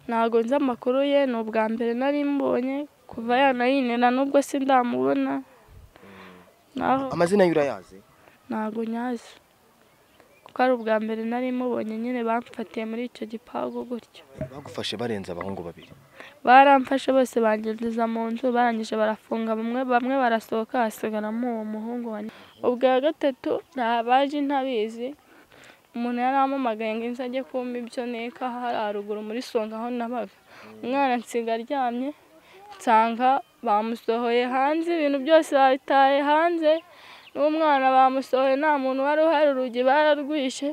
ntago nzi amakuru ye, ni ubwa mbere nari mbonye kuva yanayinena, nubwo sindamubona. Amazina ye urayazi? Ntago nyazi, kuko ari ubwa mbere nari mubonye nyine bamfatiye muri icyo gipangu gutyo. Bagufashe barenze abahungu babiri? Baramfashe bose banginjiza mu nzu, barangije barafunga, bamwe barasohoka, hasigaramo uwo muhungu wanjye. Ubwa gatatu baje ntabizi, umuntu yarampamagaye ngo inze ajye kumpa ibyo neka haruguru muri Songa aho nabaga. Umwana nsiga aryamye, nsanga bamusohoye hanze, ibintu byose babitaye hanze, n'umwana bamusohoye nta muntu wari uhari, urugi bararwishe.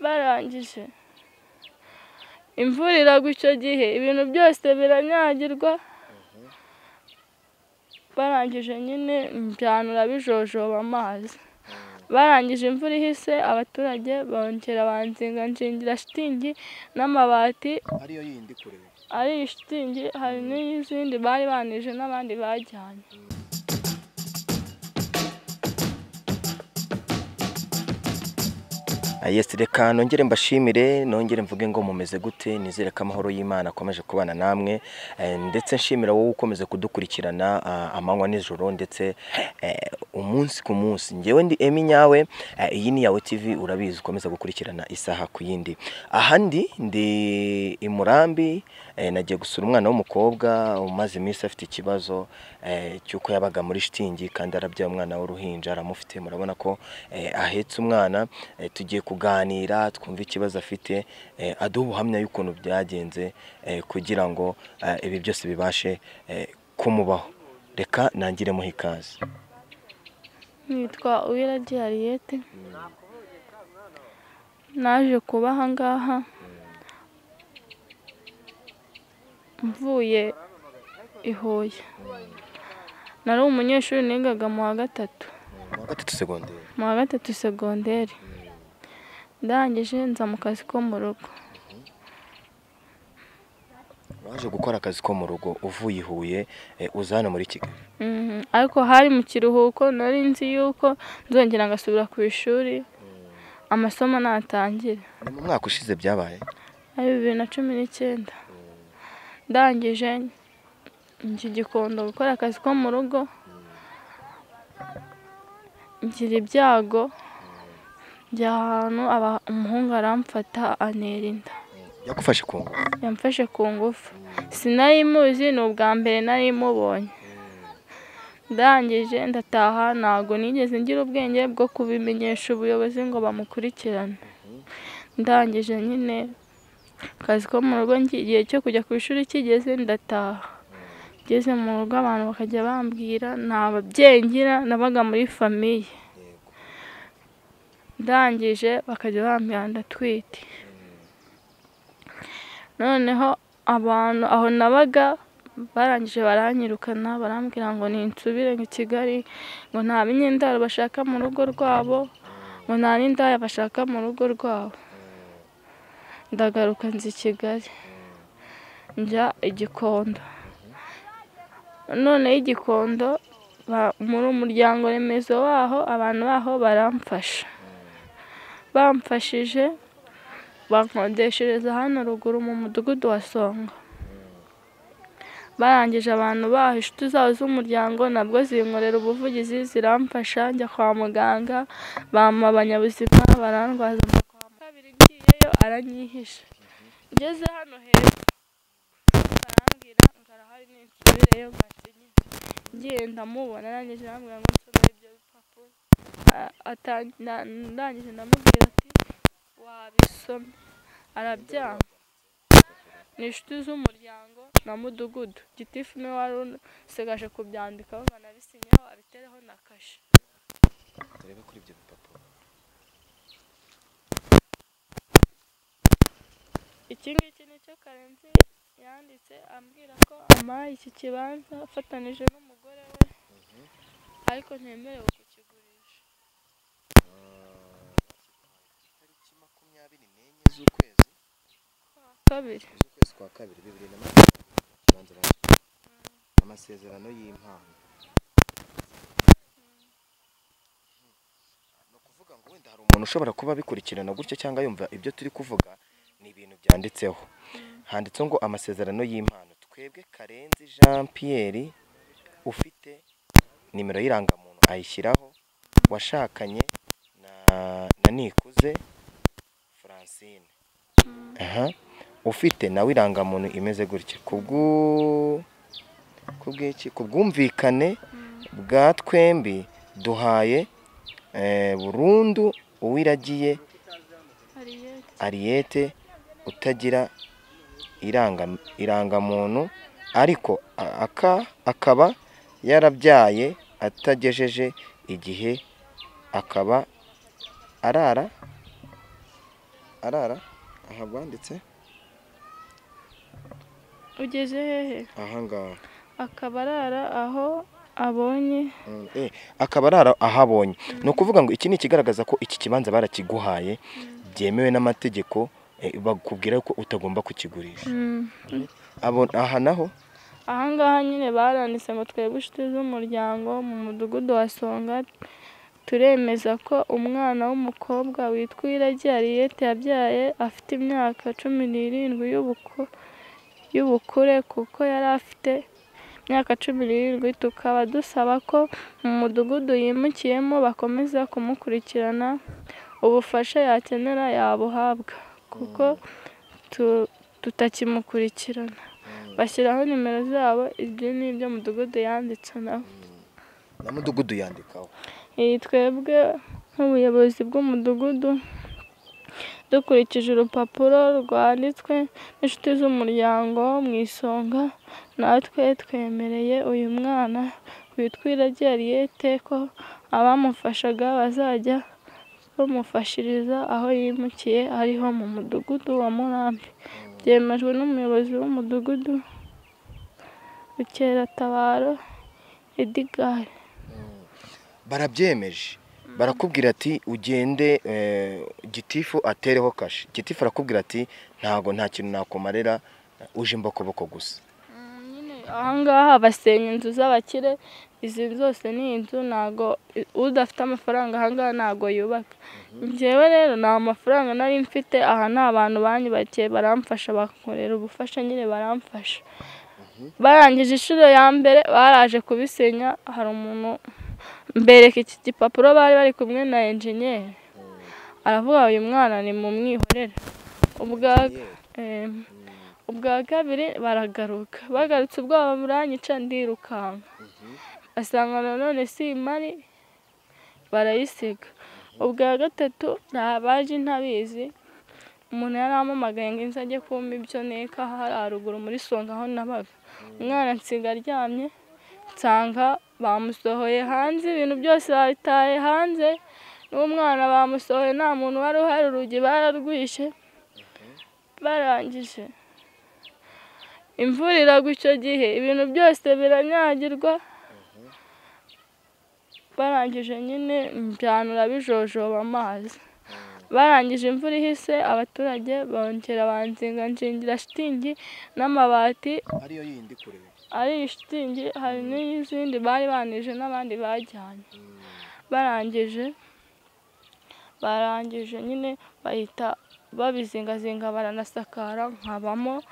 Barangije imvura iragwa icyo gihe, ibintu byose biranyagirwa. Barangije nyine mbyanura bijojoba amazi. Barangije imvura ihise, abaturage bongera banzinga shitingi n'amabati. Ariyo yindi kureba? Ari shitingi, hari n'izindi bari banije n'abandi bajyanye. Yes, reka nongere mbashimire, nongere mvuge ngo mumeze gute, nizere ko amahoro y'Imana akomeje kubana namwe, ndetse nshimira wowe ukomeze kudukurikirana amanywa n'ijoro ndetse umunsi ku munsi. Ngewe ndi Emi Nyawe, iyi ni Yawe TV, urabizi ukomeza gukurikirana isaha ku yindi. Ahandi ndi i Murambi, nagiye gusura umwana w'umukobwa umaze iminsi afite ikibazo cyuko yabaga muri shitingi kandi arabyaye umwana w'uruhinja, aramufite, murabona ko ahetse umwana. Tugiye kuganira twumva ikibazo afite, aduha ubuhamya y'ukuntu byagenze kugira ngo ibi byose bibashe kumubaho. Reka nangire muhe ikaze. Nitwa Uwiragiye Ariete, naje kuba aha ngaha mvuye i Huye. Nari umunyeshuri nigaga mu wa gatatu. Mu wa gatatu segonderi. Ndangije nza mu kazi ko mu rugo. Waje gukora akazi ko mu rugo uvuye i Huye uza hano muri Kigali? Ariko hari mu kiruhuko, nari nzi yuko nzongera ngasubira ku ishuri amasomo natangira. Ni mu mwaka ushize byabaye? Ari 2019. Ndangije njya i Gikondo gukora akazi ko mu rugo, ngira ibyago njya ahantu umuhungu aramfata antera inda. Yagufashe ku ngufu? Yamfashe ku ngufu, sinari muzi, ni ubwa mbere nari mubonye. Ndangije ndataha, ntago nigeze ngira ubwenge bwo kubimenyesha ubuyobozi ngo bamukurikirane. Ndangije nyine akazi ko mu rugo, igihe cyo kujya ku ishuri kigeze ndataha. Ngeze mu rugo abantu bakajya bambwira nta babyeyi ngira, nabaga muri famiye. Ndangije bakajya bambwira ndatwite. Noneho abantu aho nabaga barangije baranyirukana, barambwira ngo ninsubire i Kigali, ngo nta binyendaro bashaka mu rugo rwabo, ngo nta n'indaya bashaka mu rugo rwabo. Ndagaruka nzi Kigali, njya i Gikondo. None i Gikondo muri umuryango remezo waho, abantu baho baramfasha. Bamfashije bankodeshereza hano ruguru mu mudugudu wa Songa. Barangije abantu baho, inshuti zabo z'umuryango nabwo zinkorera ubuvugizi, ziramfasha, njya kwa muganga, bampa abanyabuzima barandwaza. Kwa kabiri ngiyeyo aranyihisha. Ngeze hano hepfo barambwira ngo arahari ninsubireyo basinyira. Ngiye ndamubona, arangije arambwira ngo nsomere ibyo bipapuro. Ndangije ndamubwira ati wabisomye, arabyanga. Ni inshuti z'umuryango na mudugudu, gitifu niwe wari usigaje kubyandikaho, banabisinyeho abitereho na kashe. Turebe kuri ibyo bipapuro. Iki ngiki nicyo Karenzi yanditse ambwira ko amaye iki kibanza afatanije n'umugore we, ariko ntemerewe kukigurisha. Tariki 24 z'ukwezi kwa kabiri 2020. Amasezerano y'impano. No kuvuga ngo wenda hari umuntu ushobora kuba bikurikirana gutyo cyangwa yumva ibyo turi kuvuga, ni ibintu byanditseho. handitseho ngo amasezerano y'impano. Twebwe Karenzi Jean Pierre ufite nimero y'irangamuntu ayishyiraho, washakanye na Nikuze Francine. Ufite nawe irangamuntu imeze gutya, kubwumvikane bwa twembi duhaye burundu Uwiragiye Ariete utagira irangamuntu, ariko akaba yarabyaye atagejeje igihe, akaba arara aha banditse ugeze hehe? aha ngaha, akaba arara aho abonye. akaba arara aho abonye. Ni ukuvuga ngo iki ni ikigaragaza ko iki kibanza barakiguhaye byemewe n'amategeko, bakubwira ko utagomba kukigurisha. Aha naho ahangaha nyine baranditse ngo twebwe inshuti z'umuryango mu mudugudu wa Songa turemeza ko umwana w'umukobwa witwa Uwiragiye Ariete yabyaye afite imyaka 17 y'ubukure, kuko yari afite imyaka 17. Tukaba dusaba ko mu mudugudu yimukiyemo bakomeza kumukurikirana, ubufasha yakenera yabuhabwa kuko tutakimukurikirana. Bashyiraho nimero zabo, ibyo ni ibyo mudugudu yanditse nawe. na mudugudu yandikaho. Twebwe nk'ubuyobozi bw'umudugudu dukurikije urupapuro rwanditswe n'inshuti z'umuryango mu Isonga, natwe twemereye uyu mwana witwa Uwiragiye Ariete ko abamufashaga bazajya bamufashiriza aho yimukiye ariho mu mudugudu wa Murambi. Byemejwe n'umuyobozi w'umudugudu Bukeratabaro Edgar. Barabyemeje, barakubwira ati ugende gitifu atereho kashi. Gitifu arakubwira ati nta kintu nakumarira, uje imbokoboko gusa. Ahangaha basenya inzu z'abakire, izi zose ni inzu, ntago udafite amafaranga ahangaha ntago yubaka. Njyewe rero nta mafaranga nari mfite, aha ni abantu banyubakiye baramfasha, bakorera ubufasha nyine baramfasha. Barangije inshuro ya mbere baraje kubisenya, hari umuntu mbereka iki gipapuro bari kumwe na engineer, aravuga uyu mwana ni mu mwihorere. Ubwa kabiri baragaruka, bagarutse ubwoba buranyica ndirukanka, asanga nanone simari, barayisiga. Ubwa gatatu baje ntabizi, umuntu yarampamagaye ngo nze ajye kumpa ibyo neka haruguru muri Songa aho nabaga. Umwana nsiga aryamye, nsanga bamusohoye hanze, ibintu byose babitaye hanze, n'umwana bamusohoye nta muntu wari uhari, urugi bararwishe. Barangije imvura iragwa icyo gihe, ibintu byose biranyagirwa. Barangije nyine mbyanura bijojoba amazi. Barangije imvura ihise, abaturage bongera banzinga shitingi n'amabati. Ariyo yindi kureba, ari shitingi, hari n'izindi bari banije n'abandi bajyanye. Barangije nyine bahita babizingazinga baranasakara, nkabamo.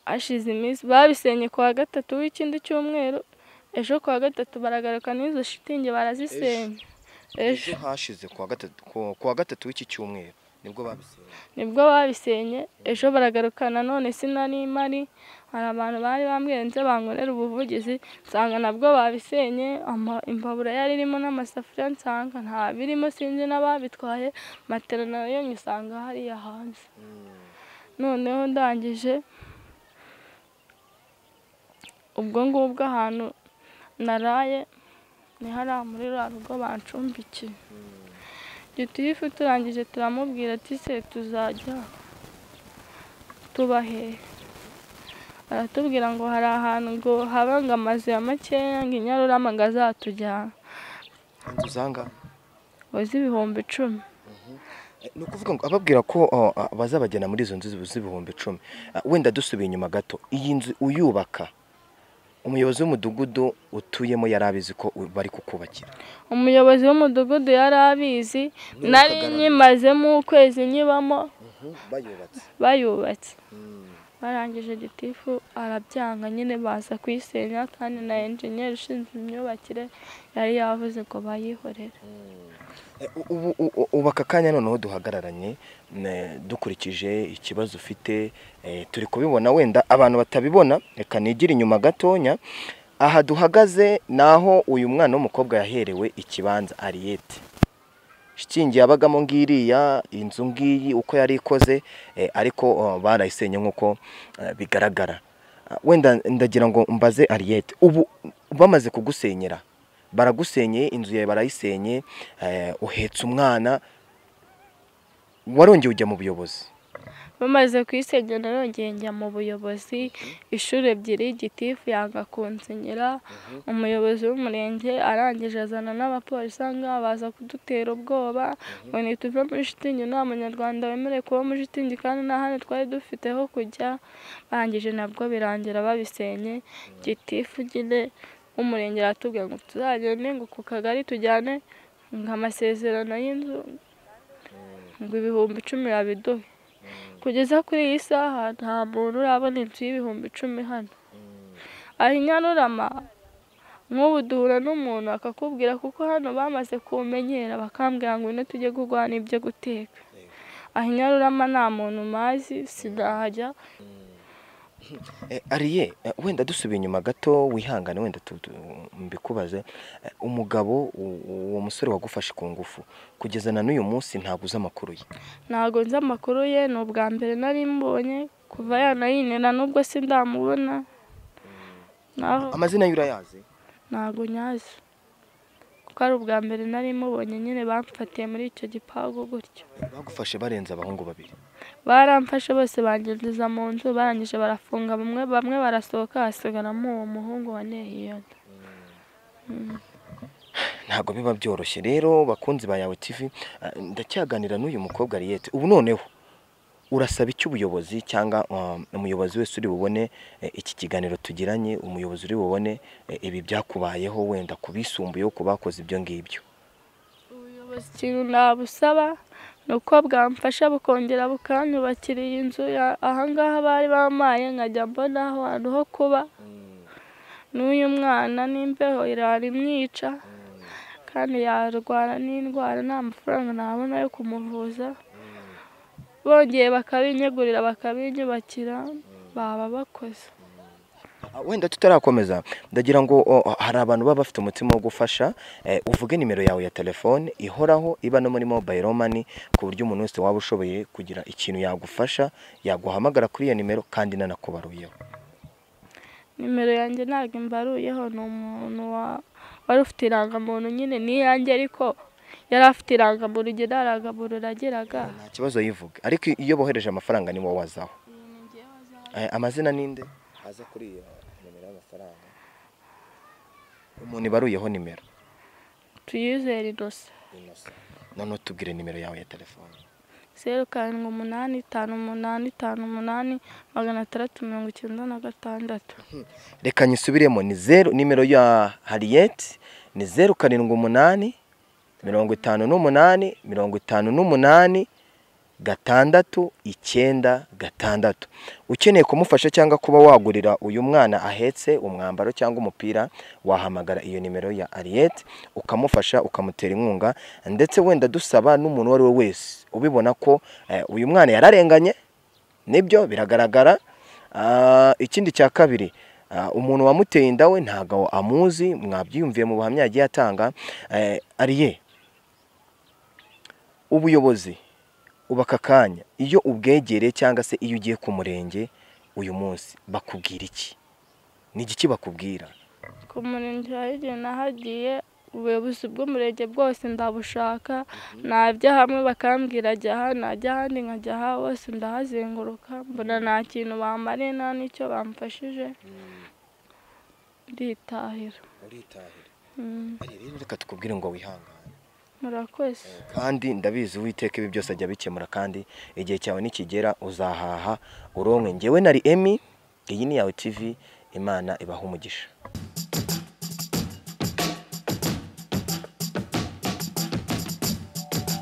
Ashize iminsi babisenye kuwa gatatu w'ikindi cyumweru, ejo kuwa gatatu baragaruka n'izo shitingi barazisenya. Ejo hashize kuwa gatatu w'iki cyumweru nibwo babisenye. Ejo baragaruka nanone sinari mari, hari abantu bari bambwiye bankorera ubuvugizi, nsanga nabwo babisenye. Imbabura yari irimo n'amasafuriya nsanga nta birimo, sinzi n'ababitwaye. Matera nayo nyisanga hariya hanze. Noneho ndangije ubwo ngubwo ahantu naraye ni hariya muri rwa rugo bancumbikiye. Gitifu turangije turamubwira ati se tuzajya tubahe? Aratubwira ngo hari ahantu ngo habanga amazu ya makeya, ngo Inyarurama ngo azatujyana. Inzu zanga z'ibihumbi 10. Ni ukuvuga ngo ababwira ko bazabagena muri izo nzu z'ibihumbi 10. Wenda dusubiye inyuma gato, iyi nzu uyubaka umuyobozi w'umudugudu utuyemo yarabizi ko bari kukubakira? Umuyobozi w'umudugudu yarabizi, nari nyimazemo ukwezi nyibamo bayubatse. Barangije gitifu arabyanga nyine baza kuyisenya, kandi na engineer ushinzwe imyubakire yari yavuze ko bayihorera. Ubu aka kanya noneho duhagararanye dukurikije ikibazo ufite, turi kubibona, wenda abantu batabibona reka nigire inyuma gatonya. Aha duhagaze naho uyu mwana w'umukobwa yaherewe ikibanza Ariete. Shitingi yabagamo ngiriya inzu ngiyi uko yari ikoze, ariko barayisenye nkuko bigaragara. Wenda ndagira ngo mbaze Ariete, ubu bamaze kugusenyera, baragusenyeye inzu yawe barayisenye, uhetse umwana, warongeye ujya mu buyobozi? Bamaze kuyisenya narongeye njya mu buyobozi ishuri ebyiri, gitifu yanga kunsinyira, umuyobozi w'umurenge arangije azana n'abapolisi ngaha baza kudutera ubwoba ngo nituve muri shitingi, nta munyarwanda wemerewe kuba muri shitingi kandi nta handi twari dufiteho kujya. Barangije nabwo birangira babisenye. Gitifu nyine w'umurenge aratubwira ngo tuzagende ngo ku kagari tujyane nk'amasezerano y'inzu ngo 10,000 yabiduhe. Kugeza kuri iyi saha nta muntu urabona inzu y'10,000 hano. Aho Nyanurama nk'ubu duhura n'umuntu akakubwira, kuko hano bamaze kumenyera bakambwira ngo ino tujye kugwana ibyo guteka. Aho Nyanurama nta muntu mazi sinahajya. Ariye, wenda dusubiye inyuma gato wihangane, wenda mbikubaze, umugabo uwo musore wagufashe ku ngufu kugeza na n'uyu munsi ntabwo uzi amakuru ye? Ntabwo nzi amakuru ye, ni ubwa mbere nari mbonye kuva yanayinena, nubwo sindamubona. Amazina ye urayazi? Ntabwo nyazi, kuko ari ubwa mbere nari mubonye nyine bamfatiye muri icyo gipangu gutyo. Bagufashe barenze abahungu babiri? Baramfashe bose bangereza mu nzu, barangije barafunga, bamwe barasohoka hasigaramo uwo muhungu wa Nehiyada. Ntabwo biba byoroshye rero bakunzi ba Yawe TV, ndacyaganira n'uyu mukobwa Ariete. Ubu noneho urasaba iki ubuyobozi, cyangwa umuyobozi wese uri bubone iki kiganiro tugiranye, umuyobozi uri bubone ibi byakubayeho, wenda kubisumbuyeho kubakoze ibyo ngibyo? Ubuyobozi ikintu nabusaba nuko bwamfasha bukongera bukanyubakira iyi nzu ahangaha bari bamaye, nkajya mbona ahantu ho kuba. N'uyu mwana n'imbeho irarimwica, kandi yarwara n'indwara, nta mafaranga nabona yo kumuvuza. Bongeye bakabinyegurira bakabinyubakira, baba bakoze. Wenda tutarakomeza ndagira ngo hari abantu baba bafite umutima wo gufasha, uvuge nimero yawe ya telefone ihoraho iba no muri mobile money, ku buryo umuntu wese waba ushoboye kugira ikintu yagufasha yaguhamagara kuri iyo nimero kandi nanakubaruyeho. Nimero yanjye ntabwo imbaruyeho, ni umuntu wari ufite irangamuntu nyine n'iyanjye, ariko yari afite irangamuntu igihe ntarangaburu urageraga. Nta kibazo yivuga, ariko iyo bohereje amafaranga ni wowe wazaho. Amazina ninde aza kuri iyo nimero y'amafaranga? Umuntu ibaruyeho nimero? Tuyizere Innocent. None tubwire nimero yawe ya telefone. 0785580696. Reka nyisubiremo, ni nimero ya Ariete ni 07855856. Ukeneye kumufasha cyangwa kuba wagurira uyu mwana ahetse umwambaro cyangwa umupira, wahamagara iyo nimero ya Ariete ukamufasha ukamutera inkunga. Ndetse wenda dusaba n'umuntu wari we wese ubibona ko uyu mwana yararenganye, nibyo biragaragara. Ikindi cya kabiri, umuntu wamuteye inda we ntago amuzi, mwabyiyumviye mu buhamya yagiye atanga. Ariye, ubuyobozi ubaka kanya iyo ubwegere cyangwa se iyo ugiye ku murenge uyu munsi bakubwira iki? Ni iki bakubwira? Ku murenge hagiye nahagiye, ubuyobozi bw'umurenge bwose ndabushaka, najya hamwe bakambwira ajya aha, najya ahandi nkajya aha, hose ndahazenguruka, mbona nta kintu bamariye, nta n'icyo bamfashije, nditahira. Reka tukubwire ngo wihangane. Murakoze. Kandi ndabizi Uwiteka ibi byose ajya bikemura, kandi igihe cyawe nikigera uzahaha uronke. Njyewe nari Emmy, iyi ni Yawe TV, Imana ibaha umugisha.